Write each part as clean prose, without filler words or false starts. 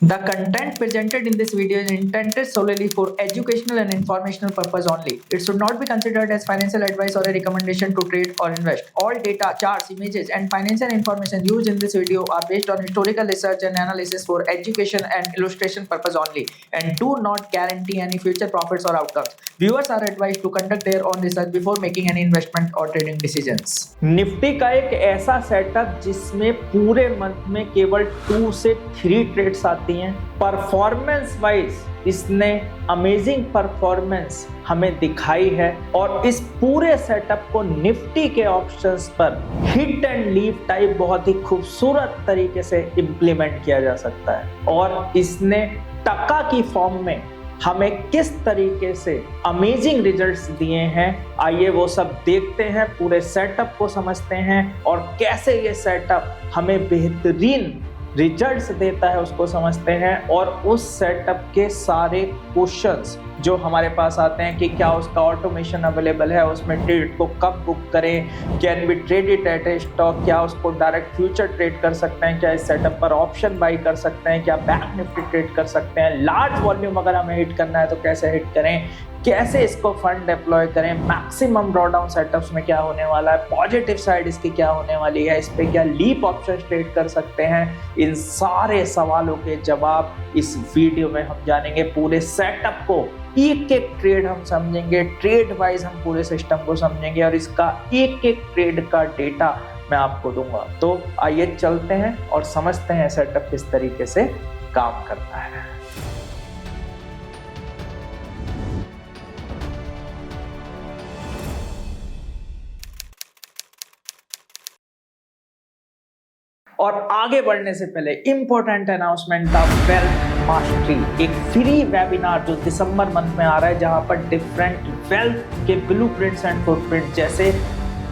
The content presented in this video is intended solely for educational and informational purpose only. It should not be considered as financial advice or a recommendation to trade or invest. All data, charts, images, and financial information used in this video are based on historical research and analysis for education and illustration purpose only, and do not guarantee any future profits or outcomes. Viewers are advised to conduct their own research before making any investment or trading decisions. Nifty का एक ऐसा setup जिसमें पूरे month में केवल 2 से 3 trades आती हैं। परफॉर्मेंस वाइज इसने अमेजिंग परफॉर्मेंस हमें दिखाई है और इस पूरे सेटअप को निफ्टी के ऑप्शंस पर हिट एंड लीव टाइप बहुत ही खूबसूरत तरीके से इंप्लीमेंट किया जा सकता है और इसने टका की फॉर्म में हमें किस तरीके से अमेजिंग रिजल्ट्स दिए हैं, आइए वो सब देखते हैं, पूरे सेटअप को समझते हैं और कैसे ये सेटअप हमें बेहतरीन रिजल्ट्स देता है उसको समझते हैं और उस सेटअप के सारे क्वेश्चंस जो हमारे पास आते हैं कि क्या उसका ऑटोमेशन अवेलेबल है, उसमें ट्रेड को कब बुक करें, can be trade it at A stock, क्या उसको डायरेक्ट फ्यूचर ट्रेड कर सकते हैं, क्या इस सेटअप पर ऑप्शन बाई कर सकते हैं, क्या बैंक निफ्टी ट्रेड कर सकते हैं, लार्ज वॉल्यूम अगर हमें हिट करना है तो कैसे हिट करें, कैसे इसको फंड डिप्लॉय करें, मैक्सिमम ड्रॉडाउन सेटअप्स में क्या होने वाला है, पॉजिटिव साइड इसकी क्या होने वाली है, इस पे क्या लीप ऑप्शन ट्रेड कर सकते हैं, इन सारे सवालों के जवाब इस वीडियो में हम जानेंगे। पूरे सेटअप को एक एक ट्रेड हम समझेंगे, ट्रेड वाइज हम पूरे सिस्टम को समझेंगे और इसका एक एक ट्रेड का डेटा मैं आपको दूंगा। तो आइए चलते हैं और समझते हैं सेटअप किस तरीके से काम करता है। और आगे बढ़ने से पहले important announcement, the wealth mastery, एक फ्री वेबिनार जो दिसंबर मंथ में आ रहा है जहां पर डिफरेंट वेल्थ के ब्लूप्रिंट्स एंड फुटप्रिंट जैसे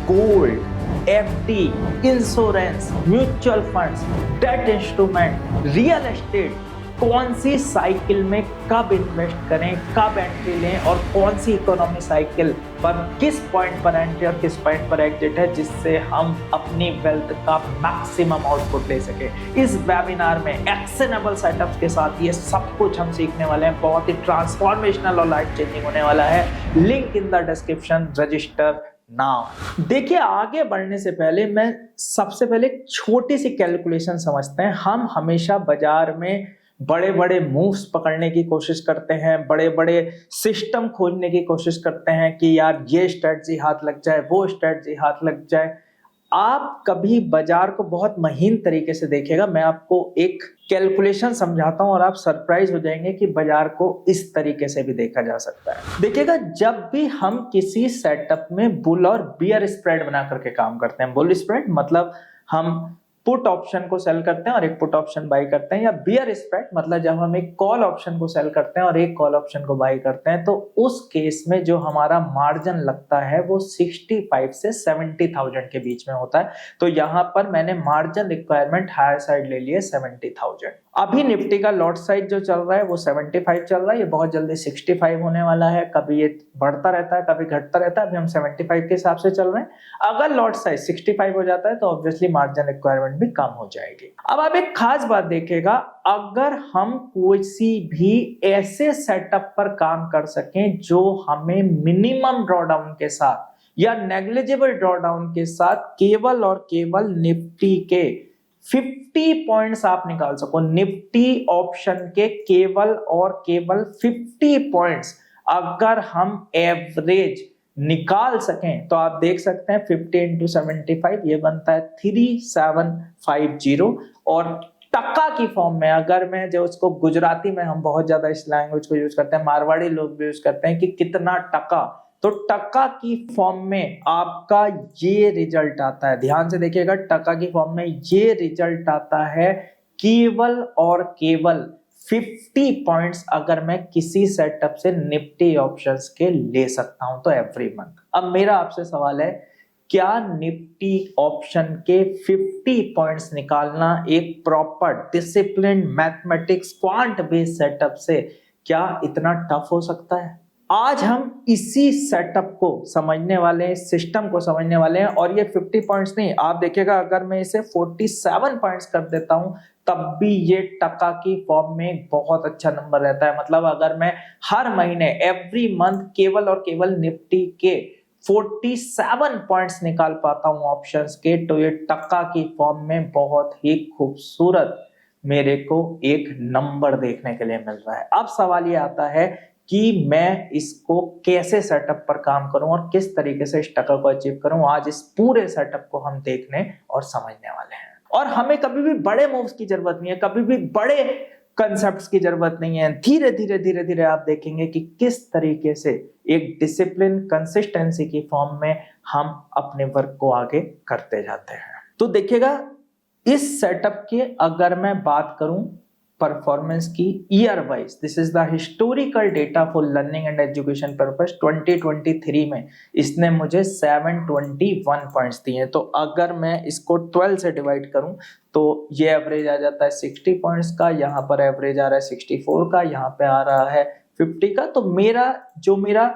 gold, FD, insurance, mutual funds, debt instrument, real estate, कौन सी साइकिल में कब इन्वेस्ट करें, कब एंट्री लें और कौन सी इकोनॉमी साइकिल पर किस पॉइंट पर एंट्री और किस पॉइंट पर एग्जिट है जिससे हम अपनी वेल्थ का मैक्सिमम आउटपुट ले सके। इस वेबिनार में एक्शनेबल सेटअप्स के साथ ये सब कुछ हम सीखने वाले हैं, बहुत ही ट्रांसफॉर्मेशनल और लाइफ चेंजिंग होने वाला है। Link in the description, register now. देखिए, आगे बढ़ने से पहले मैं सबसे पहले एक छोटी सी कैलकुलेशन समझते हैं। हम हमेशा बाजार में बड़े बड़े मूव्स पकड़ने की कोशिश करते हैं, बड़े बड़े सिस्टम खोजने की कोशिश करते हैं कि यार ये स्ट्रेटजी हाथ लग जाए, वो स्ट्रेटजी हाथ लग जाए। आप कभी बाजार को बहुत महीन तरीके से देखिएगा, मैं आपको एक कैलकुलेशन समझाता हूं और आप सरप्राइज हो जाएंगे कि बाजार को इस तरीके से भी देखा जा सकता है। देखिएगा, जब भी हम किसी सेटअप में बुल और बियर स्प्रेड बना करके काम करते हैं, बुल स्प्रेड मतलब हम पुट ऑप्शन को सेल करते हैं और एक पुट ऑप्शन बाई करते हैं, या बियर स्प्रेड मतलब जब हम एक कॉल ऑप्शन को सेल करते हैं और एक कॉल ऑप्शन को बाई करते हैं, तो उस केस में जो हमारा मार्जिन लगता है वो 65 से 70,000 के बीच में होता है। तो यहाँ पर मैंने मार्जिन रिक्वायरमेंट हायर साइड ले लिए 70,000। अभी निफ्टी का लॉट साइज जो चल रहा है वो 75 चल रहा है, ये बहुत जल्दी 65 होने वाला है, कभी ये बढ़ता रहता है कभी घटता रहता है, अभी हम 75 के हिसाब से चल रहे हैं। अगर लॉट साइज 65 हो जाता है तो ऑब्वियसली मार्जिन रिक्वायरमेंट भी कम हो जाएगी। अब आप एक खास बात देखिएगा, अगर हम किसी भी ऐसे सेटअप पर काम कर सकें जो हमें मिनिमम ड्रॉडाउन के साथ या नेग्लिजिबल ड्रॉडाउन के साथ केवल और केवल निफ्टी के 50 पॉइंट्स आप निकाल सको, निफ्टी ऑप्शन के केवल और केवल 50 पॉइंट्स अगर हम एवरेज निकाल सकें तो आप देख सकते हैं 50 इंटू 75 ये बनता है 3750। और टका की फॉर्म में अगर मैं जो उसको गुजराती में हम बहुत ज्यादा इस लैंग्वेज को यूज करते हैं, मारवाड़ी लोग भी यूज करते हैं कि कितना टका, तो टका की फॉर्म में आपका ये रिजल्ट आता है। ध्यान से देखिएगा, टका की फॉर्म में ये रिजल्ट आता है केवल और केवल 50 पॉइंट्स अगर मैं किसी सेटअप से निफ्टी ऑप्शंस के ले सकता हूं तो एवरी मंथ। अब मेरा आपसे सवाल है, क्या निफ्टी ऑप्शन के 50 पॉइंट्स निकालना एक proper discipline mathematics quant based setup से क्या इतना टफ हो सकता है? आज हम इसी सेटअप को समझने वाले हैं, सिस्टम को समझने वाले हैं। और ये 50 पॉइंट्स नहीं, आप देखिएगा अगर मैं इसे 47 पॉइंट्स कर देता हूं तब भी ये टका की फॉर्म में एक बहुत अच्छा नंबर रहता है। मतलब अगर मैं हर महीने एवरी मंथ केवल और केवल निफ्टी के 47 पॉइंट्स निकाल पाता हूं ऑप्शंस के, तो ये टक्का की फॉर्म में बहुत ही खूबसूरत मेरे को एक नंबर देखने के लिए मिल रहा है। अब सवाल ये आता है कि मैं इसको कैसे सेटअप पर काम करूं और किस तरीके से इस टक्का को अचीव करूं। आज इस पूरे सेटअप को हम देखने और समझने वाले हैं। और हमें कभी भी बड़े मूव्स की जरूरत नहीं है, कभी भी बड़े कंसेप्ट्स की जरूरत नहीं है। धीरे धीरे धीरे धीरे आप देखेंगे कि किस तरीके से एक डिसिप्लिन कंसिस्टेंसी की फॉर्म में हम अपने वर्क को आगे करते जाते हैं। तो देखिएगा इस सेटअप की अगर मैं बात करूं परफॉर्मेंस की year wise, this is the historical data for learning and education purpose 2023 में इसने मुझे 721 पॉइंट्स दिए हैं। तो अगर मैं इसको 12 से डिवाइड करूं तो ये एवरेज आ जाता है 60 पॉइंट्स का, यहाँ पर एवरेज आ रहा है 64 का, यहाँ पे आ रहा है 50 का। तो मेरा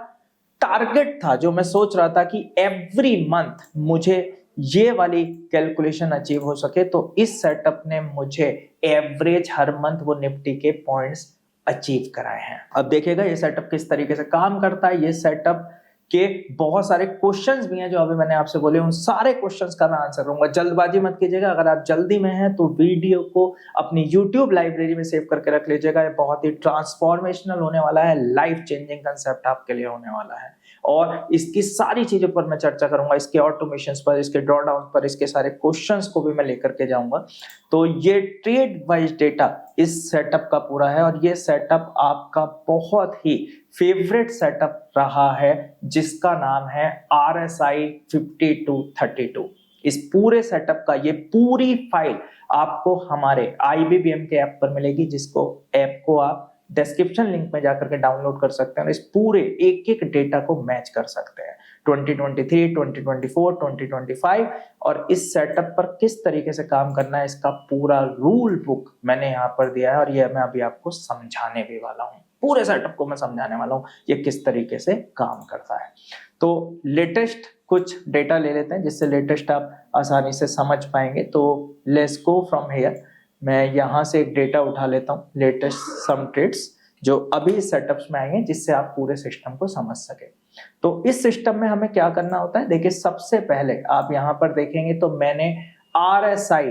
टारगेट था, जो मैं सोच रहा था कि एवरी मंथ मुझे ये वाली कैलकुलेशन अचीव हो सके, तो इस सेटअप ने मुझे एवरेज हर मंथ वो निफ्टी के पॉइंट्स अचीव कराए हैं। अब देखिएगा ये सेटअप किस तरीके से काम करता है। ये सेटअप के बहुत सारे क्वेश्चंस भी हैं जो अभी मैंने आपसे बोले, उन सारे क्वेश्चंस का मैं आंसर दूंगा। जल्दबाजी मत कीजिएगा, अगर आप जल्दी में हैं तो वीडियो को अपनी यूट्यूब लाइब्रेरी में सेव करके रख लीजिएगा। ये बहुत ही ट्रांसफॉर्मेशनल होने वाला है, लाइफ चेंजिंग कंसेप्ट आपके लिए होने वाला है। और इसकी सारी चीजों पर मैं चर्चा करूंगा, इसके ऑटोमेशंस पर, इसके ड्रॉडाउन पर, इसके सारे क्वेश्चंस को भी मैं लेकर के जाऊंगा। तो ये ट्रेड वाइज डेटा इस सेटअप का पूरा है और ये सेटअप आपका बहुत ही फेवरेट सेटअप रहा है, जिसका नाम है RSI 5232। इस पूरे सेटअप का ये पूरी फाइल आपको हमारे IBBM के ऐप पर मिलेगी, जिसको ऐप को आप डिस्क्रिप्शन लिंक में जाकर के डाउनलोड कर सकते हैं और इस पूरे एक एक डेटा को मैच कर सकते हैं 2023, 2024, 2025। और इस सेटअप पर किस तरीके से काम करना है, इसका पूरा रूल बुक मैंने यहाँ पर दिया है और ये मैं अभी आपको समझाने भी वाला हूँ। पूरे सेटअप को मैं समझाने वाला हूँ ये किस तरीके से काम करता है। तो लेटेस्ट कुछ डेटा ले लेते हैं जिससे लेटेस्ट आप आसानी से समझ पाएंगे। तो लेट्स गो फ्रॉम हियर। मैं यहाँ से एक डेटा उठा लेता हूँ, लेटेस्ट सम ट्रेड्स जो अभी सेटअप्स में आएंगे, जिससे आप पूरे सिस्टम को समझ सके। तो इस सिस्टम में हमें क्या करना होता है, देखिए सबसे पहले आप यहाँ पर देखेंगे तो मैंने RSI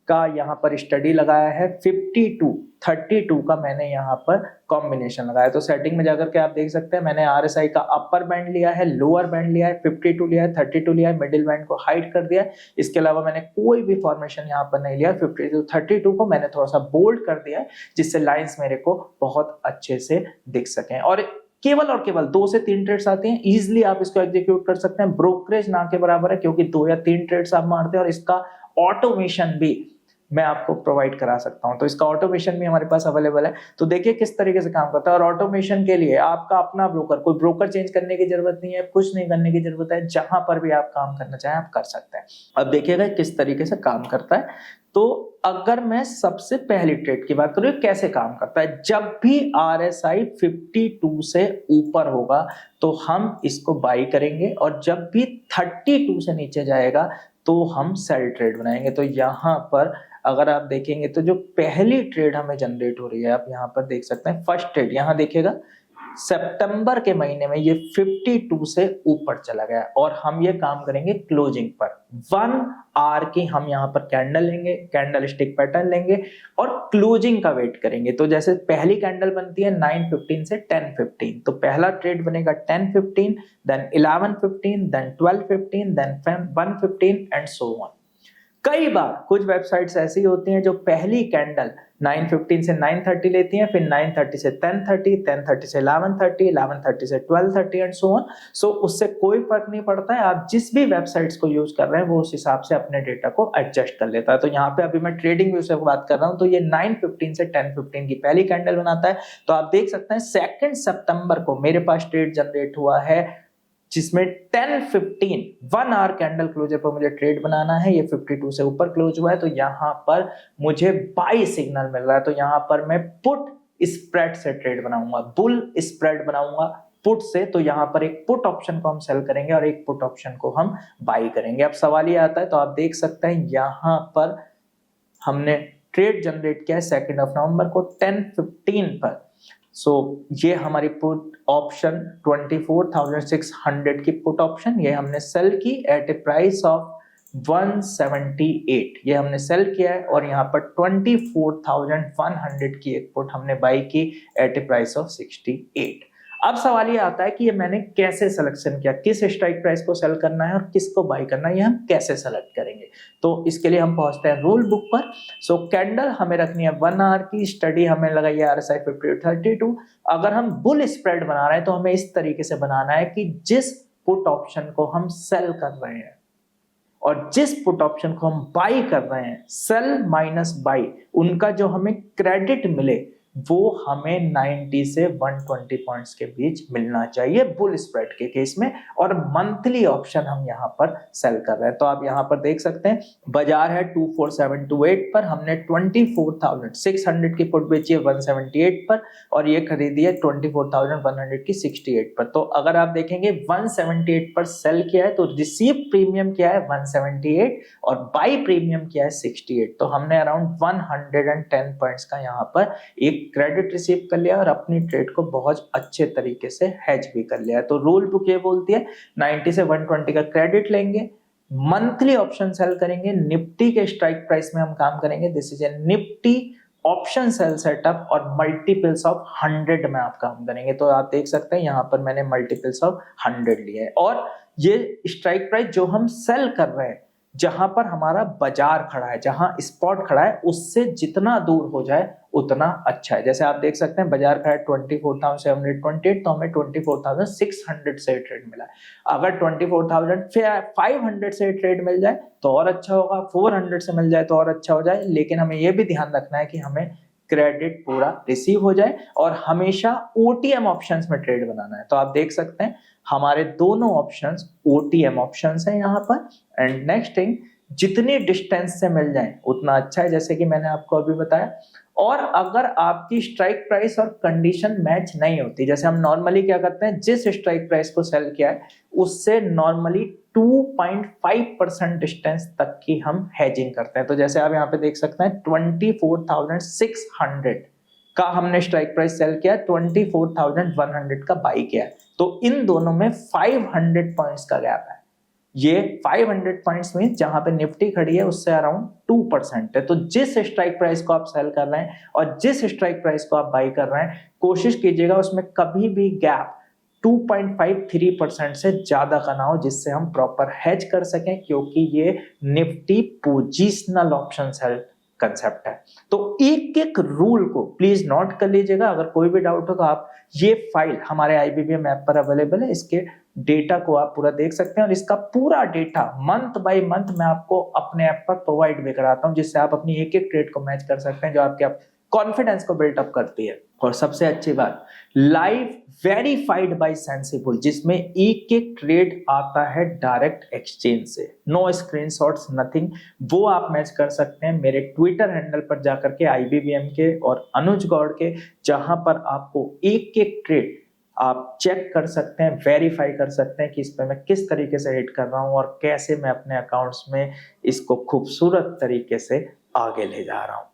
का यहाँ पर स्टडी लगाया है, 52-32 का मैंने यहाँ पर कॉम्बिनेशन लगाया। तो सेटिंग में जाकर के आप देख सकते हैं मैंने RSI का अपर बैंड लिया है, लोअर बैंड लिया है, 52 लिया है, 32 लिया है, मिडिल बैंड को हाइड कर दिया है। इसके अलावा मैंने कोई भी फॉर्मेशन यहाँ पर नहीं लिया। 52-32 को मैंने थोड़ा सा बोल्ड कर दिया है, जिससे लाइन्स मेरे को बहुत अच्छे से दिख सकें। और केवल 2 से 3 ट्रेड्स आते हैं, इजिली आप इसको एग्जीक्यूट कर सकते हैं। ब्रोकरेज ना के बराबर है, क्योंकि 2 या 3 ट्रेड्स आप मारते हैं और इसका ऑटोमेशन भी मैं आपको प्रोवाइड करा सकता हूं। तो इसका ऑटोमेशन भी हमारे पास अवेलेबल है। तो देखिए किस तरीके से काम करता है। और ऑटोमेशन के लिए आपका अपना ब्रोकर, कोई ब्रोकर चेंज करने की जरूरत नहीं है, कुछ नहीं करने की जरूरत है। जहां पर भी आप काम करना चाहें आप कर सकते हैं। अब देखिएगा किस तरीके से काम करता है। तो अगर मैं सबसे पहली ट्रेड की बात करूं कैसे काम करता है, जब भी RSI 52 से ऊपर होगा तो हम इसको बाई करेंगे, और जब भी 32 से नीचे जाएगा तो हम सेल ट्रेड बनाएंगे। तो यहाँ पर अगर आप देखेंगे तो जो पहली ट्रेड हमें जनरेट हो रही है, आप यहाँ पर देख सकते हैं फर्स्ट ट्रेड, यहाँ देखिएगा सितंबर के महीने में ये 52 से ऊपर चला गया और हम ये काम करेंगे क्लोजिंग पर। 1 आवर की हम यहाँ पर कैंडल लेंगे, कैंडल स्टिक पैटर्न लेंगे और क्लोजिंग का वेट करेंगे। तो जैसे पहली कैंडल बनती है 9:15 से 10:15, तो पहला ट्रेड बनेगा 10:15, then 11:15, then 12:15, then 1:15 and so on. कई बार कुछ वेबसाइट्स ऐसी होती हैं जो पहली कैंडल 9:15 से 9:30 लेती हैं, फिर 9:30 से 10:30, 10:30 से 11:30, 11:30 से 12:30 एंड सो ऑन। सो उससे कोई फर्क नहीं पड़ता है, आप जिस भी वेबसाइट्स को यूज कर रहे हैं वो उस हिसाब से अपने डेटा को एडजस्ट कर लेता है। तो यहाँ पे अभी मैं ट्रेडिंग व्यू से बात कर रहा हूँ, तो ये 9:15 से 10:15 की पहली कैंडल बनाता है। तो आप देख सकते हैं 2 सितंबर को मेरे पास ट्रेड जनरेट हुआ है, जिसमें 10:15 1 आवर कैंडल क्लोजर पर मुझे ट्रेड बनाना है। ये 52 से ऊपर क्लोज हुआ है, तो यहाँ पर मुझे बाई सिग्नल मिल रहा है। तो यहाँ पर मैं पुट स्प्रेड से ट्रेड बनाऊंगा, बुल स्प्रेड बनाऊंगा पुट से, तो यहाँ पर एक पुट ऑप्शन को हम सेल करेंगे और एक पुट ऑप्शन को हम बाई करेंगे। अब सवाल ये आता है, तो आप देख सकते हैं यहाँ पर हमने ट्रेड जनरेट किया है 2 नवंबर को 10:15 पर। सो ये हमारी पुट ऑप्शन 24,600 की पुट ऑप्शन, ये हमने सेल की एट ए प्राइस ऑफ 178, ये हमने सेल किया है। और यहाँ पर 24,100 की एक पुट हमने बाई की एट ए प्राइस ऑफ 68। अब सवाल ये आता है कि ये मैंने कैसे सिलेक्शन किया, किस स्ट्राइक प्राइस को सेल करना है और किसको बाई करना है, ये हम कैसे सेलेक्ट करेंगे। तो इसके लिए हम पहुंचते हैं रूल बुक पर। सो कैंडल हमें रखनी है 1 आवर की, स्टडी हमें लगाई है RSI 50-32। अगर हम बुल स्प्रेड बना रहे हैं तो हमें इस तरीके से बनाना है कि जिस पुट ऑप्शन को हम सेल कर रहे हैं और जिस पुट ऑप्शन को हम बाई कर रहे हैं, सेल माइनस बाई, उनका जो हमें क्रेडिट मिले वो हमें 90 से 120 पॉइंट्स के बीच मिलना चाहिए बुल स्प्रेड के केस में। और मंथली ऑप्शन हम यहाँ पर सेल कर रहे हैं। तो आप यहाँ पर देख सकते हैं बाजार है 24728 पर, हमने 24,600 की पुट बेची है 178 पर और ये खरीदी है 24,100 की 68 पर। तो अगर आप देखेंगे 178 पर सेल किया है तो रिसीव प्रीमियम क्या है 178 और बाई प्रीमियम क्या है 68। तो हमने अराउंड 110 पॉइंट्स का यहाँ पर एक क्रेडिट रिसीव कर लिया और अपनी ट्रेड को बहुत अच्छे तरीके से हेज भी कर लिया है। तो रूल बुक ये बोलती है 90 से 120 का क्रेडिट लेंगे, मंथली ऑप्शन सेल करेंगे, निफ्टी के स्ट्राइक प्राइस में हम काम करेंगे, this is A Nifty option sell setup, और मल्टीपल्स ऑफ 100 में आप काम करेंगे। तो आप देख सकते हैं यहाँ पर मैंने मल्टीपल्स ऑफ 100 लिया है। और ये स्ट्राइक प्राइस जो हम सेल कर रहे हैं, जहां पर हमारा बाजार खड़ा है, जहां स्पॉट खड़ा है, उससे जितना दूर हो जाए उतना अच्छा है। जैसे आप देख सकते हैं बाजार खड़ा है 24,728, तो हमें 24,600 से ट्रेड मिला है। अगर 24,500 से ट्रेड मिल जाए तो और अच्छा होगा, 400 से मिल जाए तो और अच्छा हो जाए। लेकिन हमें यह भी ध्यान रखना है कि हमें क्रेडिट पूरा रिसीव हो जाए और हमेशा OTM ऑप्शंस में ट्रेड बनाना है। तो आप देख सकते हैं हमारे दोनों ऑप्शंस OTM ऑप्शंस हैं यहाँ पर। एंड नेक्स्ट थिंग, जितनी डिस्टेंस से मिल जाए उतना अच्छा है, जैसे कि मैंने आपको अभी बताया। और अगर आपकी स्ट्राइक प्राइस और कंडीशन मैच नहीं होती, जैसे हम नॉर्मली क्या करते हैं, जिस स्ट्राइक प्राइस को सेल किया है उससे नॉर्मली 2.5% डिस्टेंस तक की हम हेजिंग करते हैं। तो जैसे आप यहाँ पे देख सकते हैं 24,600 का हमने स्ट्राइक प्राइस सेल किया, 24,100 का बाई किया है। तो इन दोनों में 500 पॉइंट्स का गैप है। ये 500 पॉइंट्स में जहां पे निफ्टी खड़ी है उससे अराउंड 2% है। तो जिस स्ट्राइक प्राइस को आप सेल कर रहे हैं और जिस स्ट्राइक प्राइस को आप बाई कर रहे हैं, कोशिश कीजिएगा उसमें कभी भी गैप 2.53% से ज्यादा का ना हो, जिससे हम प्रॉपर हेज कर सकें, क्योंकि ये Nifty positional option sell concept है। तो एक एक रूल को प्लीज नोट कर लीजिएगा। अगर कोई भी डाउट हो तो आप ये फाइल हमारे IBBM ऐप पर अवेलेबल है, इसके डेटा को आप पूरा देख सकते हैं और इसका पूरा डेटा मंथ बाय मंथ मैं आपको अपने ऐप पर प्रोवाइड भी कराता हूं, जिससे आप अपनी एक एक ट्रेड को मैच कर सकते हैं, जो आपके कॉन्फिडेंस को बिल्टअप करती है। और सबसे अच्छी बात, लाइव वेरीफाइड बाय सेंसिबल, जिसमें एक एक ट्रेड आता है डायरेक्ट एक्सचेंज से, नो स्क्रीनशॉट्स नथिंग। वो आप मैच कर सकते हैं मेरे ट्विटर हैंडल पर जाकर के, IBBM के और अनुज गौड़ के, जहां पर आपको एक एक ट्रेड आप चेक कर सकते हैं, वेरीफाई कर सकते हैं कि इस पे मैं किस तरीके से हिट कर रहा हूं और कैसे मैं अपने अकाउंट्स में इसको खूबसूरत तरीके से आगे ले जा रहा हूं।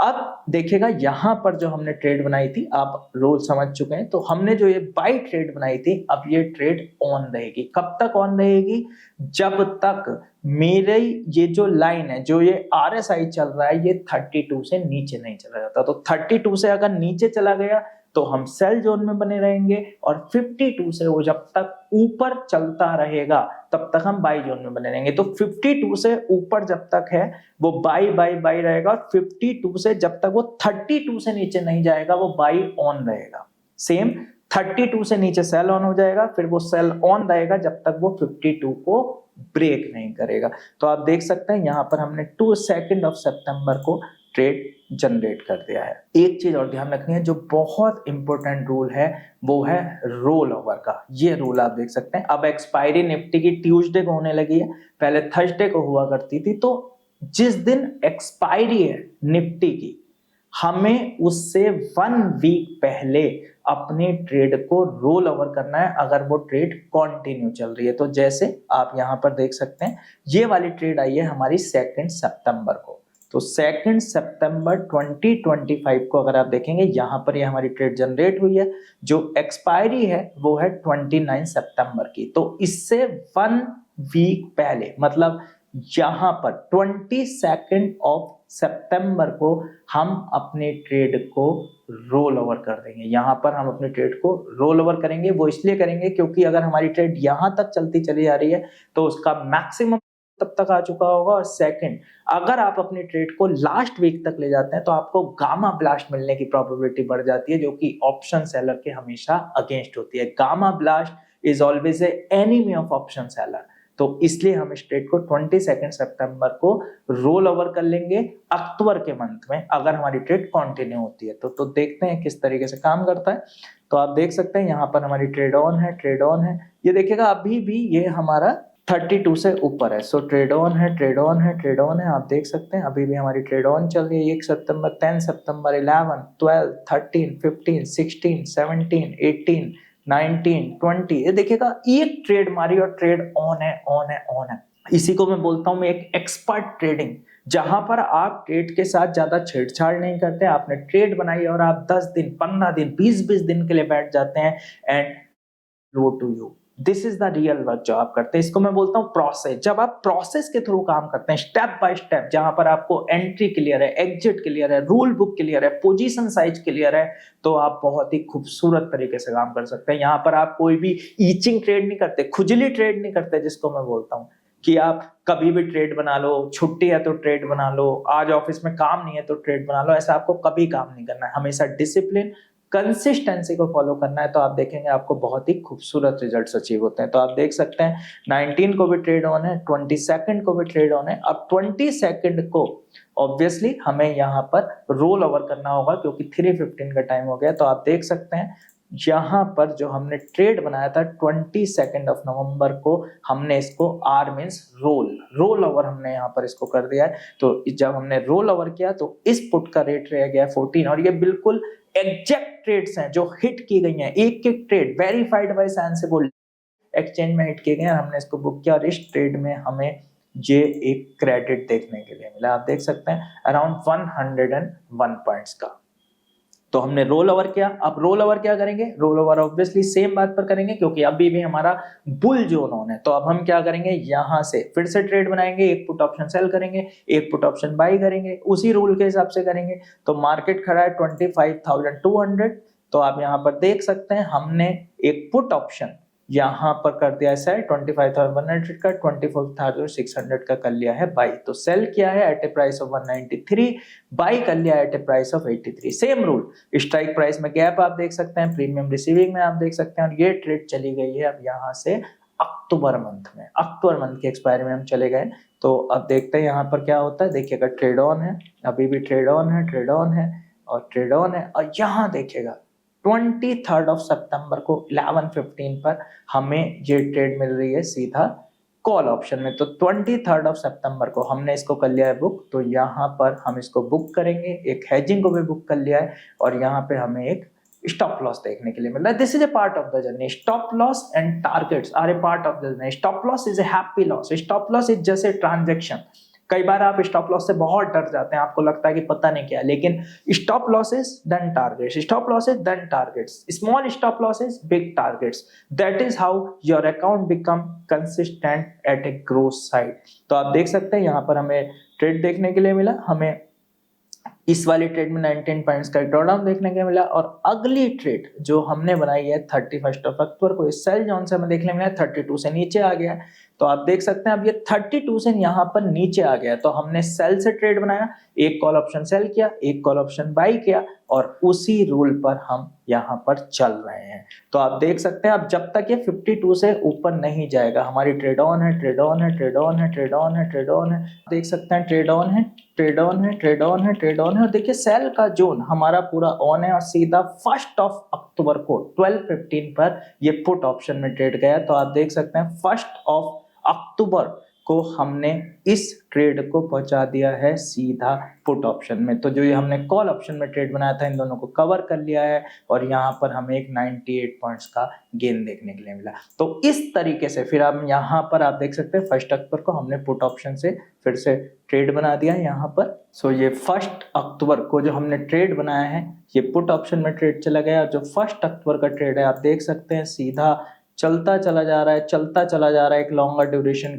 अब देखिएगा यहां पर जो हमने ट्रेड बनाई थी, आप रोज समझ चुके हैं। तो हमने जो ये बाई ट्रेड बनाई थी, अब ये ट्रेड ऑन रहेगी। कब तक ऑन रहेगी? जब तक मेरे ये जो लाइन है, जो ये RSI चल रहा है, ये 32 से नीचे नहीं चला जाता। तो 32 से अगर नीचे चला गया तो हम सेल जोन में बने रहेंगे, और 52 से वो जब तक ऊपर चलता रहेगा तब तक हम बाई जोन में बने रहेंगे। तो 52 से ऊपर जब तक है वो बाई बाई बाई रहेगा, और 52 से जब तक वो 32 से नीचे नहीं जाएगा वो बाई ऑन रहेगा। सेम 32 से नीचे सेल ऑन हो जाएगा, फिर वो सेल ऑन रहेगा जब तक वो 52 को ब्रेक नहीं करेगा। तो आप देख सकते हैं यहाँ पर हमने 2 सितंबर को ट्रेड जनरेट कर दिया है। एक चीज और ध्यान रखनी है, जो बहुत इंपॉर्टेंट रूल है वो है रोल ओवर का। ये रूल आप देख सकते हैं। अब एक्सपायरी निफ्टी की ट्यूसडे को होने लगी है, पहले थर्सडे को हुआ करती थी। तो जिस दिन एक्सपायरी है निफ्टी की, हमें उससे 1 वीक पहले अपने ट्रेड को रोल ओवर करना है अगर वो ट्रेड कंटिन्यू चल रही है। तो जैसे आप यहाँ पर देख सकते हैं, ये वाली ट्रेड आई है हमारी 2 सितंबर को। तो 2 सितंबर 2025 को अगर आप देखेंगे, यहाँ पर ये हमारी ट्रेड जनरेट हुई है। जो एक्सपायरी है वो है 29 सितंबर की। तो इससे 1 वीक पहले, मतलब यहाँ पर 22 सितंबर को हम अपने ट्रेड को रोल ओवर कर देंगे। यहाँ पर हम अपने ट्रेड को रोल ओवर करेंगे। वो इसलिए करेंगे क्योंकि अगर हमारी ट्रेड यहाँ तक चलती चली जा रही है तो उसका मैक्सिमम तब तक आ चुका होगा। और सेकंड, अगर आप अपने ट्रेड को लास्ट वीक तक ले जाते हैं तो आपको गामा ब्लास्ट मिलने की प्रोबेबिलिटी बढ़ जाती है, जो कि ऑप्शन सेलर के हमेशा अगेंस्ट होती है। Gamma blast is always a enemy of option seller. तो इसलिए हम इस ट्रेड को 22 सितंबर को रोल ओवर कर लेंगे अक्टूबर के मंथ में, अगर हमारी ट्रेड कंटिन्यू होती है। तो देखते हैं किस तरीके से काम करता है। तो आप देख सकते हैं यहाँ पर हमारी ट्रेड ऑन है। ये देखिएगा अभी भी ये हमारा 32 से ऊपर है। सो ट्रेड ऑन है। आप देख सकते हैं अभी भी हमारी ट्रेड ऑन चल रही है। 1 सितंबर, 10 सितंबर, 11, 12, 13, 15, 16, 17, 18, 19, 20। ये देखिएगा एक ट्रेड मारी और ट्रेड ऑन है। इसी को मैं बोलता हूं मैं एक एक्सपर्ट ट्रेडिंग, जहां पर आप ट्रेड के साथ ज्यादा छेड़छाड़ नहीं करते। आपने ट्रेड बनाई और आप 10 दिन, 15 दिन, 20 दिन के लिए बैठ जाते हैं and love to you. This is the real work जो आप करते हैं। इसको मैं बोलता हूँ प्रोसेस। जब आप प्रोसेस के थ्रू काम करते हैं, स्टेप बाय स्टेप, जहां पर आपको एंट्री क्लियर है, एग्जिट क्लियर है, रूल बुक क्लियर है, पोजीशन साइज क्लियर है, तो आप बहुत ही खूबसूरत तरीके से काम कर सकते हैं। यहाँ पर आप कोई भी ईचिंग ट्रेड नहीं करते, खुजली ट्रेड नहीं करते, जिसको मैं बोलता हूँ कि आप कभी भी ट्रेड बना लो, छुट्टी है तो ट्रेड बना लो, आज ऑफिस में काम नहीं है तो ट्रेड बना लो। ऐसा आपको कभी काम नहीं करना है। हमेशा डिसिप्लिन, कंसिस्टेंसी को फॉलो करना है। तो आप देखेंगे आपको बहुत ही खूबसूरत रिजल्ट्स अचीव होते हैं। तो आप देख सकते हैं 19 को भी ट्रेड ऑन है, 22 को भी ट्रेड ऑन है। अब 22 को ऑब्वियसली हमें यहाँ पर रोल ओवर करना होगा क्योंकि 3:15 का टाइम हो गया। तो आप देख सकते हैं यहाँ पर जो हमने ट्रेड बनाया था 22 नवंबर को, हमने इसको आर मीन्स रोल ओवर हमने यहाँ पर इसको कर दिया है। तो जब हमने रोल ओवर किया तो इस पुट का रेट रह गया 14, और ये बिल्कुल एग्जैक्ट ट्रेड्स हैं जो हिट की गई हैं। एक trade verified bye sensible exchange में हिट किए गए हैं। हमने इसको बुक किया और इस ट्रेड में हमें ये एक क्रेडिट देखने के लिए मिला। आप देख सकते हैं अराउंड 101 पॉइंट्स का। तो हमने रोल ओवर किया। अब रोल ओवर क्या करेंगे? रोल ओवर ऑब्वियसली सेम बात पर करेंगे क्योंकि अभी भी हमारा बुल जोन ऑन है। तो अब हम क्या करेंगे, यहां से फिर से ट्रेड बनाएंगे, एक पुट ऑप्शन सेल करेंगे, एक पुट ऑप्शन बाई करेंगे, उसी रूल के हिसाब से करेंगे। तो मार्केट खड़ा है 25,200। तो आप यहां पर देख सकते हैं हमने एक पुट ऑप्शन यहां पर कर दिया है सेल 25,100 का, 24,600 का कर लिया है बाई। तो सेल किया है at a price of 193, buy कर लिया at a price of 83। Same rule, strike price में गैप आप देख सकते हैं, प्रीमियम रिसीविंग में आप देख सकते हैं। और ये ट्रेड चली गई है अब यहाँ से अक्टूबर मंथ के एक्सपायरी में हम चले गए। तो अब देखते हैं यहाँ पर क्या होता है। देखिएगा ट्रेड ऑन है, अभी भी ट्रेड ऑन है और ट्रेड ऑन है। और यहाँ देखिएगा 23 सितंबर को 11:15 पर हमें ये ट्रेड मिल रही है सीधा कॉल ऑप्शन में। तो 23 सितंबर को हमने इसको कर लिया है बुक। तो यहाँ पर हम इसको बुक करेंगे, एक हेजिंग को भी बुक कर लिया है और यहाँ पे हमें एक स्टॉप लॉस देखने के लिए मिल रहा है। This is a part of the journey. Stop loss and targets are a part of the journey. Stop loss is a happy loss. Stop loss is just a transaction. कई बार आप stop loss से बहुत डर जाते हैं, आपको लगता है कि पता नहीं क्या है, लेकिन stop losses then targets, stop losses then targets, small stop losses big targets. That is how your account become consistent at a growth side. तो आप देख सकते हैं यहाँ पर हमें ट्रेड देखने के लिए मिला। हमें इस वाली ट्रेड में 19 पॉइंट्स का ड्रॉडाउन देखने को मिला। और अगली ट्रेड जो हमने बनाई है 31 अक्टूबर को, इस सेल जोन से हमें देखने मिला 32 से नीचे आ गया। तो आप देख सकते हैं अब ये 32 से यहाँ पर नीचे आ गया। तो हमने सेल से ट्रेड बनाया, एक कॉल ऑप्शन सेल किया, एक कॉल ऑप्शन बाई किया और उसी रूल पर हम यहाँ पर चल रहे हैं। तो आप देख सकते हैं अब जब तक ये 52 से ऊपर नहीं जाएगा हमारी ट्रेड ऑन है। देख सकते हैं ट्रेड ऑन है। और देखिए सेल का जोन हमारा पूरा ऑन है और सीधा 1 अक्टूबर को 12:15 पर ये पुट ऑप्शन में ट्रेड गया। तो आप देख सकते हैं 1 अक्टूबर को हमने इस ट्रेड को पहुंचा दिया है सीधा पुट ऑप्शन में। तो जो ये हमने कॉल ऑप्शन में ट्रेड बनाया था इन दोनों को कवर कर लिया है और यहाँ पर हमें एक 98 पॉइंट्स का गेन देखने के लिए मिला। तो इस तरीके से फिर हम यहाँ पर आप देख सकते हैं 1 अक्टूबर को हमने पुट ऑप्शन से फिर से ट्रेड बना दिया है यहाँ पर। सो ये 1 अक्टूबर को जो हमने ट्रेड बनाया है ये पुट ऑप्शन में ट्रेड चला गया। जो 1 अक्टूबर का ट्रेड है आप देख सकते हैं सीधा चलता चला जा रहा है एक लॉन्गर ड्यूरेशन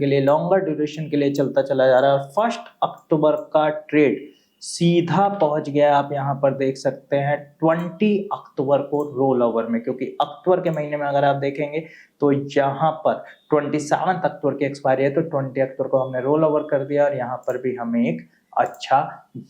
के लिए चलता चला जा रहा है और 1 अक्टूबर का ट्रेड सीधा पहुंच गया। आप यहाँ पर देख सकते हैं 20 अक्टूबर को रोल ओवर में, क्योंकि अक्टूबर के महीने में अगर आप देखेंगे तो यहाँ पर 27 अक्टूबर की एक्सपायरी है, तो 20 अक्टूबर को हमने रोल ओवर कर दिया और यहाँ पर भी हमें एक अच्छा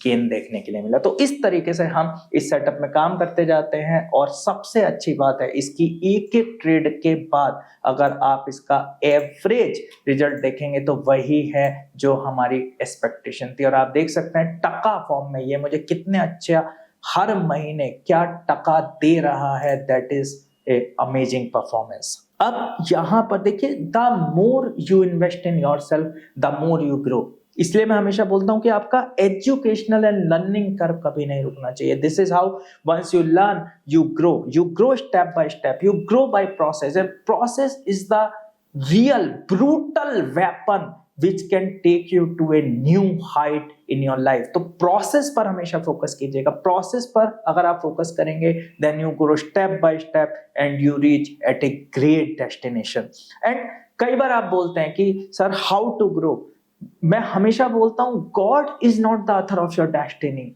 गेन देखने के लिए मिला। तो इस तरीके से हम इस सेटअप में काम करते जाते हैं और सबसे अच्छी बात है इसकी एक एक ट्रेड के बाद अगर आप इसका एवरेज रिजल्ट देखेंगे तो वही है जो हमारी एक्सपेक्टेशन थी। और आप देख सकते हैं टका फॉर्म में ये मुझे कितने अच्छा हर महीने क्या टका दे रहा है, that is a amazing performance. अब यहाँ पर देखिए, the more you invest in yourself the more you grow. इसलिए मैं हमेशा बोलता हूं कि आपका एजुकेशनल एंड लर्निंग कर्व कभी नहीं रुकना चाहिए। This is how once you learn you grow step by step, you grow by process and process is the real brutal weapon which can take you to a new height in your life। तो process पर हमेशा focus कीजिएगा। Process पर अगर आप focus करेंगे then you grow step by step and you reach at a great destination। And कई बार आप बोलते हैं कि सर हाउ टू ग्रो, मैं हमेशा बोलता हूं God is not the author of your destiny,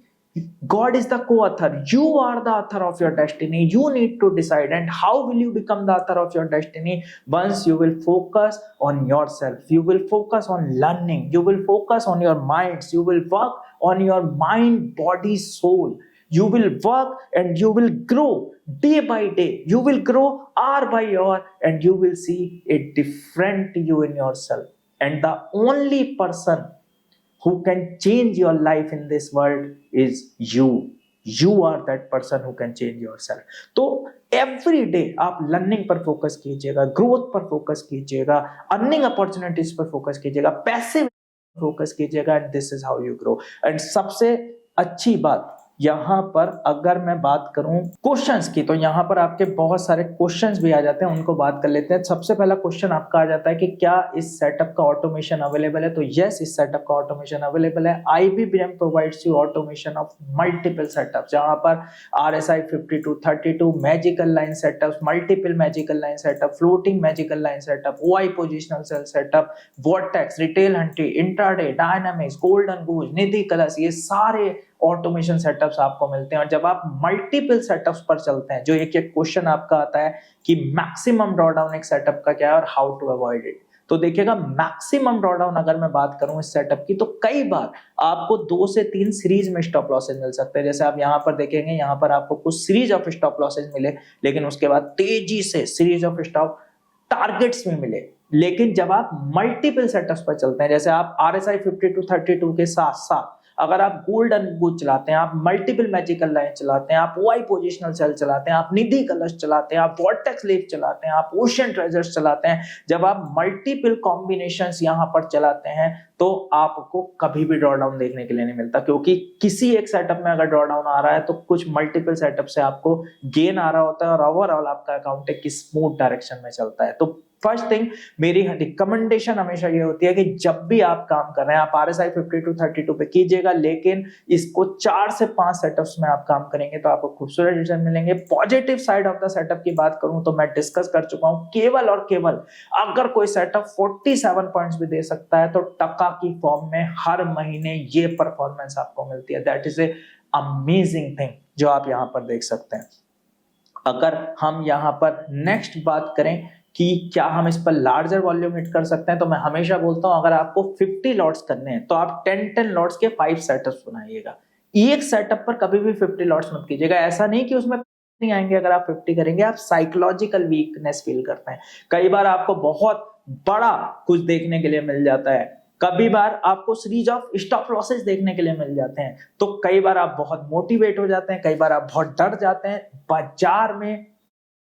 God is the co-author. You are the author of your destiny. You need to decide. And how will you become the author of your destiny? Once you will focus on yourself, you will focus on learning, you will focus on your minds, you will work on your mind, body, soul. You will work and you will grow day by day. You will grow hour by hour and you will see a different you in yourself. And the only person who can change your life in this world is you. You are that person who can change yourself. तो every day आप learning पर focus कीजिएगा, growth पर focus कीजिएगा, earning opportunities पर focus कीजिएगा, पैसे focus कीजिएगा, and this is how you grow. And सबसे अच्छी बात यहाँ पर अगर मैं बात करूं क्वेश्चंस की, तो यहाँ पर आपके बहुत सारे क्वेश्चंस भी आ जाते हैं, उनको बात कर लेते हैं। सबसे पहला क्वेश्चन आपका आ जाता है कि क्या इस सेटअप का ऑटोमेशन अवेलेबल है? तो यस, इस सेटअप का ऑटोमेशन अवेलेबल है। IBM provides you automation of multiple setup, जहां पर RSI 5232 magical line setup, multiple magical line setup, floating magical line setup, OI positional cell setup, vortex, retail हंटी, intraday, dynamics, golden goose, Nidhi Kalash, ये सारे automation setups आपको मिलते हैं। और जब आप मल्टीपल सेटअप्स पर चलते हैं, जो एक एक क्वेश्चन आपका आता है कि मैक्सिमम ड्रॉडाउन एक सेटअप का क्या है और हाउ टू अवॉइड इट, तो देखिएगा मैक्सिमम ड्रॉडाउन अगर मैं बात करूं इस सेटअप की, तो कई बार आपको 2 से 3 सीरीज में स्टॉप लॉसेज मिल सकते हैं। जैसे आप यहाँ पर देखेंगे, यहाँ पर आपको कुछ सीरीज ऑफ स्टॉप लॉसेज मिले, लेकिन उसके बाद तेजी से सीरीज ऑफ स्टॉप टारगेट्स में मिले। लेकिन जब आप मल्टीपल सेटअप्स पर चलते हैं, जैसे आप RSI 5232 के साथ साथ अगर आप गोल्डन गूज चलाते हैं, आप मल्टीपल मैजिकल लाइन चलाते हैं, आप OI पोजिशनल सेल चलाते हैं, आप निधि कलश चलाते हैं, आप वॉर्टेक्स लीफ चलाते हैं, आप ओशियन ट्रेजर्स चलाते हैं, जब आप मल्टीपल कॉम्बिनेशंस यहाँ पर चलाते हैं तो आपको कभी भी ड्रॉडाउन देखने के लिए नहीं मिलता, क्योंकि किसी एक सेटअप में अगर ड्रॉडाउन आ रहा है तो कुछ मल्टीपल सेटअप से आपको गेन आ रहा होता है और ओवरऑल आपका अकाउंट एक स्मूथ डायरेक्शन में चलता है। तो फर्स्ट थिंग, मेरी रिकमेंडेशन हमेशा ये होती है कि जब भी आप काम कर रहे हैं, आप RSI 5232 पे कीजिएगा, लेकिन इसको 4 से 5 सेटअप्स में आप काम करेंगे तो आपको खूबसूरत रिजल्ट मिलेंगे। Positive side of the setup की बात करूं तो मैं डिस्कस कर चुका हूं, केवल और केवल अगर कोई सेटअप 47 पॉइंट्स भी दे सकता है तो टका की फॉर्म में हर महीने ये परफॉर्मेंस आपको मिलती है। That is a amazing thing जो आप यहाँ पर देख सकते हैं। अगर हम यहाँ पर नेक्स्ट बात करें कि क्या हम इस पर लार्जर वॉल्यूम हिट कर सकते हैं, तो मैं हमेशा बोलता हूं अगर आपको 50 लॉट्स करने हैं तो आप 10 लॉट्स के 5 सेटअप्स बनाइएगा। एक सेटअप पर कभी भी 50 लॉट्स मत कीजिएगा। ऐसा नहीं कि उसमें नहीं आएंगे, अगर आप 50 करेंगे आप साइकोलॉजिकल वीकनेस फील करते हैं। कई बार आपको बहुत बड़ा कुछ देखने के लिए मिल जाता है, कभी बार आपको सीरीज ऑफ स्टॉप लॉसेस देखने के लिए मिल जाते हैं, तो कई बार आप बहुत मोटिवेट हो जाते हैं, कई बार आप बहुत डर जाते हैं। बाजार में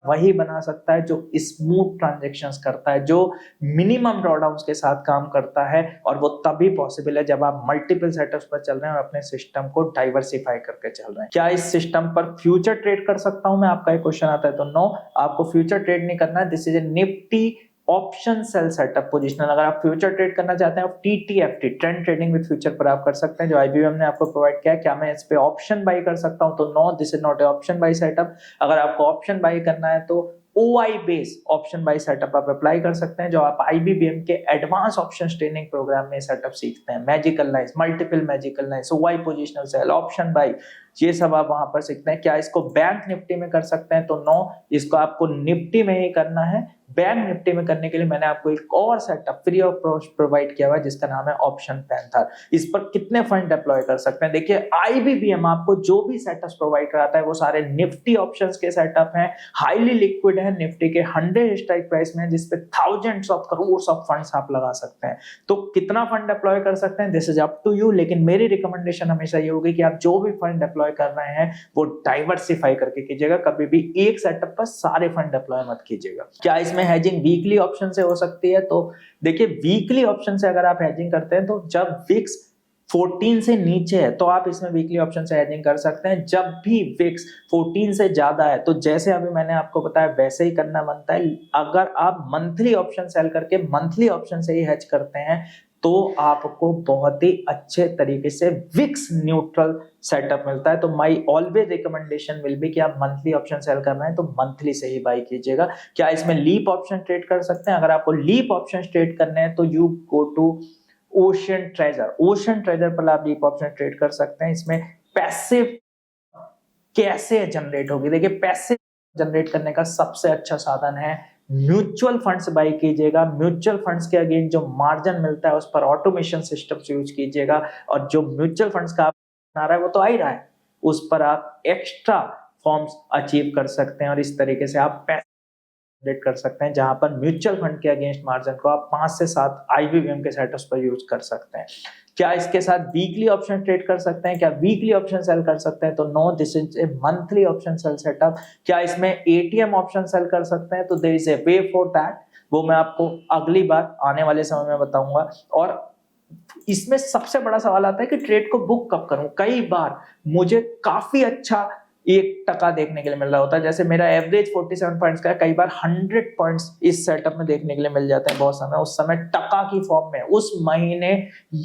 वही बना सकता है जो स्मूथ ट्रांजैक्शंस करता है, जो मिनिमम ड्रॉडाउन्स के साथ काम करता है, और वो तभी पॉसिबल है जब आप मल्टीपल सेटअप्स पर चल रहे हैं और अपने सिस्टम को डाइवर्सिफाई करके चल रहे हैं। क्या इस सिस्टम पर फ्यूचर ट्रेड कर सकता हूं मैं? आपका एक क्वेश्चन आता है, तो नो, आपको फ्यूचर ट्रेड नहीं करना है। This is A Nifty option sell setup positional. अगर आप फ्यूचर ट्रेड करना चाहते हैं, TTFT trend trading with future पर आप कर सकते हैं, जो IBM ने आपको प्रोवाइड किया है। क्या मैं इस पे ऑप्शन बाई कर सकता हूं? तो no, this is not a option buy setup. अगर आपको ऑप्शन बाई करना है तो OI base option buy setup आप अप्लाई कर सकते हैं, जो आप IBM के एडवांस ऑप्शन ट्रेनिंग प्रोग्राम में सेटअप सीखते हैं। Magical lines, multiple magical lines, OI positional sell, option buy, ये सब आप वहां पर सीखते हैं। क्या इसको बैंक निफ्टी में कर सकते हैं? तो नो, इसको आपको निफ्टी में ही करना है। बैंक निफ्टी में करने के लिए मैंने आपको एक और setup free of cost provide किया हुआ है, जिसका नाम है ऑप्शन पैंथर। इस पर कितने फंड डिप्लॉय कर सकते हैं? देखिए, IBM आपको जो भी सेटअप्स प्रोवाइड कराता है वो सारे निफ्टी ऑप्शंस के सेटअप हैं, हाईली लिक्विड है, निफ्टी के 100 स्ट्राइक प्राइस में, जिसपे thousands of crore of funds आप लगा सकते हैं। तो कितना फंड डिप्लॉय कर सकते हैं, this is up to you. लेकिन मेरी रिकमेंडेशन हमेशा ये होगी कि आप जो भी फंड डिप्लॉय कर रहे हैं वो डाइवर्सिफाई करके कीजिएगा, कभी भी एक सेटअप पर सारे फंड डिप्लॉय मत कीजिएगा। क्या इसमें हेजिंग वीकली ऑप्शन से हो सकती है? तो देखिए, वीकली ऑप्शन से अगर आप हेजिंग करते हैं तो जब विक्स 14 से नीचे है तो आप इसमें वीकली ऑप्शन से हेजिंग कर सकते हैं। जब भी विक्स 14 से ज्यादा है तो जैसे अभी मैंने आपको बताया वैसे ही करना बनता है। अगर आप मंथली ऑप्शन सेल करके मंथली ऑप्शन से ही हेज करते हैं तो आपको बहुत ही अच्छे तरीके से विक्स न्यूट्रल सेटअप मिलता है। तो माई ऑलवेज रिकमेंडेशन विल बी कि आप मंथली ऑप्शन सेल कर रहे हैं तो मंथली से ही बाई कीजिएगा। क्या इसमें लीप ऑप्शन ट्रेड कर सकते हैं? अगर आपको लीप ऑप्शन ट्रेड करने हैं तो you go to ocean treasure. Ocean treasure पर आप लीप ऑप्शन ट्रेड कर सकते हैं। इसमें पैसिव कैसे जनरेट होगी? देखिए, पैसिव जनरेट करने का सबसे अच्छा साधन है म्यूचुअल फंड्स बाई कीजिएगा। म्यूचुअल फंड्स के अगेंस्ट जो मार्जिन मिलता है उस पर ऑटोमेशन सिस्टम्स यूज कीजिएगा, और जो म्यूचुअल फंड्स का आप बना रहा है वो तो आ ही रहा है, उस पर आप एक्स्ट्रा फॉर्म्स अचीव कर सकते हैं, और इस तरीके से आप पैसे जनरेट कर सकते हैं, जहां पर म्यूचुअल फंड के अगेंस्ट मार्जिन को आप 5 से 7 IBM के सेटअप्स पर यूज कर सकते हैं। क्या इसके साथ वीकली ऑप्शन ट्रेड कर सकते हैं? क्या वीकली ऑप्शन सेल कर सकते हैं? तो no, this is a monthly option sell setup. क्या इसमें ATM ऑप्शन सेल कर सकते हैं? तो there is a way for that, वो मैं आपको अगली बार आने वाले समय में बताऊंगा। और इसमें सबसे बड़ा सवाल आता है कि ट्रेड को बुक कब करूं। कई बार मुझे काफी अच्छा 1% देखने के लिए मिल रहा होता है, जैसे मेरा एवरेज 47 पॉइंट्स का है, कई बार 100 पॉइंट्स इस सेटअप में देखने के लिए मिल जाते हैं बहुत समय। उस समय टका की फॉर्म में उस महीने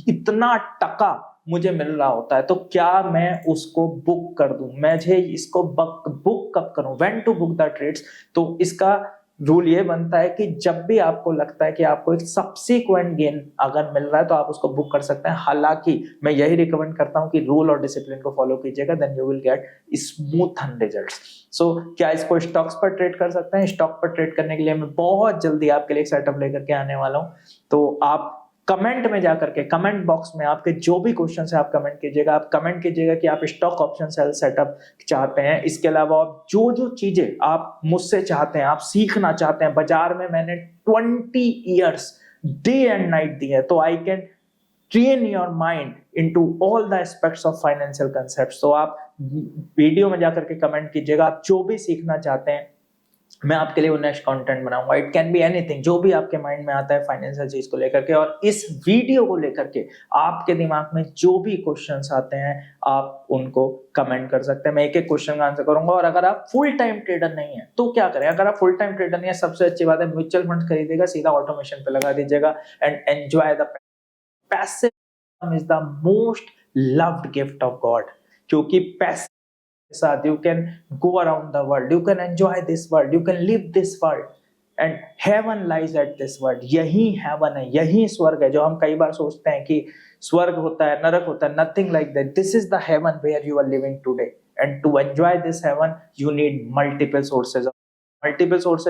इतना टका मुझे मिल रहा होता है, तो क्या मैं उसको बुक कर दूं? मुझे इसको बुक कब करूं? When to book the trades? तो इसका रूल ये बनता है कि जब भी आपको लगता है कि आपको एक सब्सिक्वेंट गेन अगर मिल रहा है तो आप उसको बुक कर सकते हैं। हालांकि मैं यही रिकमेंड करता हूं कि रूल और डिसिप्लिन को फॉलो कीजिएगा, then you will get smooth results. So क्या इसको स्टॉक्स पर ट्रेड कर सकते हैं? स्टॉक पर ट्रेड करने के लिए मैं बहुत जल्दी आपके लिए एक सेटअप लेकर के आने वाला हूं, तो आप कमेंट में जाकर के कमेंट बॉक्स में आपके जो भी क्वेश्चन है आप कमेंट कीजिएगा। आप कमेंट कीजिएगा कि आप स्टॉक ऑप्शन सेल सेटअप चाहते हैं। इसके अलावा आप जो चीजें आप मुझसे चाहते हैं, आप सीखना चाहते हैं, बाजार में मैंने 20 ईयर्स डे एंड नाइट दी है, तो I can train your mind into all the aspects of financial concepts. तो आप वीडियो में जाकर के कमेंट कीजिएगा, आप जो भी सीखना चाहते हैं मैं आपके लिए वो नेक्स्ट कंटेंट बनाऊंगा। इट कैन बी एनीथिंग, जो भी आपके माइंड में आता है फाइनेंशियल चीज को लेकर के, और इस वीडियो को लेकर के आपके दिमाग में जो भी क्वेश्चंस आते हैं आप उनको कमेंट कर सकते हैं। मैं एक एक क्वेश्चन का आंसर करूंगा। और अगर आप फुल टाइम ट्रेडर नहीं है तो क्या करें? अगर आप फुल टाइम ट्रेडर नहीं है, सबसे अच्छी बात है म्यूचुअल फंड खरीदेगा, सीधा ऑटोमेशन पे लगा दीजिएगा and enjoy the passive is the most loved gift of God. क्योंकि पैसिव साथ you can go around the world, you can enjoy this world, you can live this world and heaven lies at this world। यही heaven है, यही स्वर्ग है। जो हम कई बार सोचते हैं कि स्वर्ग होता है, नरक होता है, nothing like that। This is the heaven where you are living today, and to enjoy this heaven you need multiple sources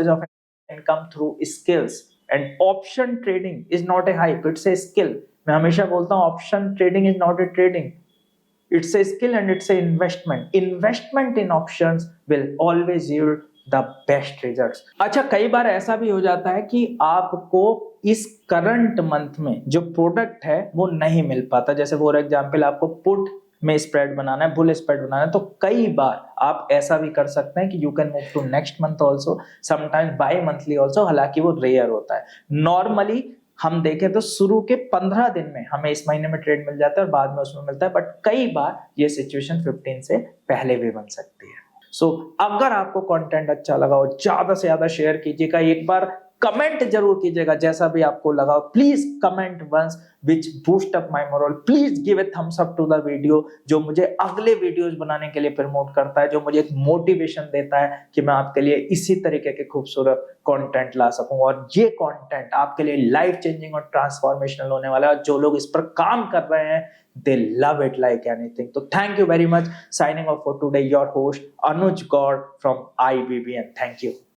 of income through skills, and option trading is not a hype, it's a skill। मैं हमेशा बोलता हूँ option trading is not a trading, it's a skill and it's a investment in options will always yield the best results। अच्छा, कई बार ऐसा भी हो जाता है कि आपको इस करंट मंथ में जो प्रोडक्ट है वो नहीं मिल पाता। जैसे फॉर एग्जांपल आपको पुट में स्प्रेड बनाना है, बुल स्प्रेड बनाना है, तो कई बार आप ऐसा भी कर सकते हैं कि you can move to next month also, sometimes buy monthly also, हालांकि वो रेयर होता है। नॉर्मली हम देखें तो शुरू के 15 दिन में हमें इस महीने में ट्रेड मिल जाता है और बाद में उसमें मिलता है, बट कई बार ये सिचुएशन 15 से पहले भी बन सकती है। सो अगर आपको कंटेंट अच्छा लगा हो, ज्यादा से ज्यादा शेयर कीजिएगा, एक बार कमेंट जरूर कीजिएगा जैसा भी आपको लगा। Please comment once which boost up my moral, please give a thumbs up to the video, जो मुझे अगले वीडियोस बनाने के लिए प्रमोट करता है, जो मुझे एक मोटिवेशन देता है कि मैं आपके लिए इसी तरीके के खूबसूरत कंटेंट ला सकूं। और ये कंटेंट आपके लिए लाइफ चेंजिंग और ट्रांसफॉर्मेशनल होने वाला है, और जो लोग इस पर काम कर रहे हैं they love it like anything. So thank you very much. Signing off for today, your host Anuj Gaur from IBBN. Thank you.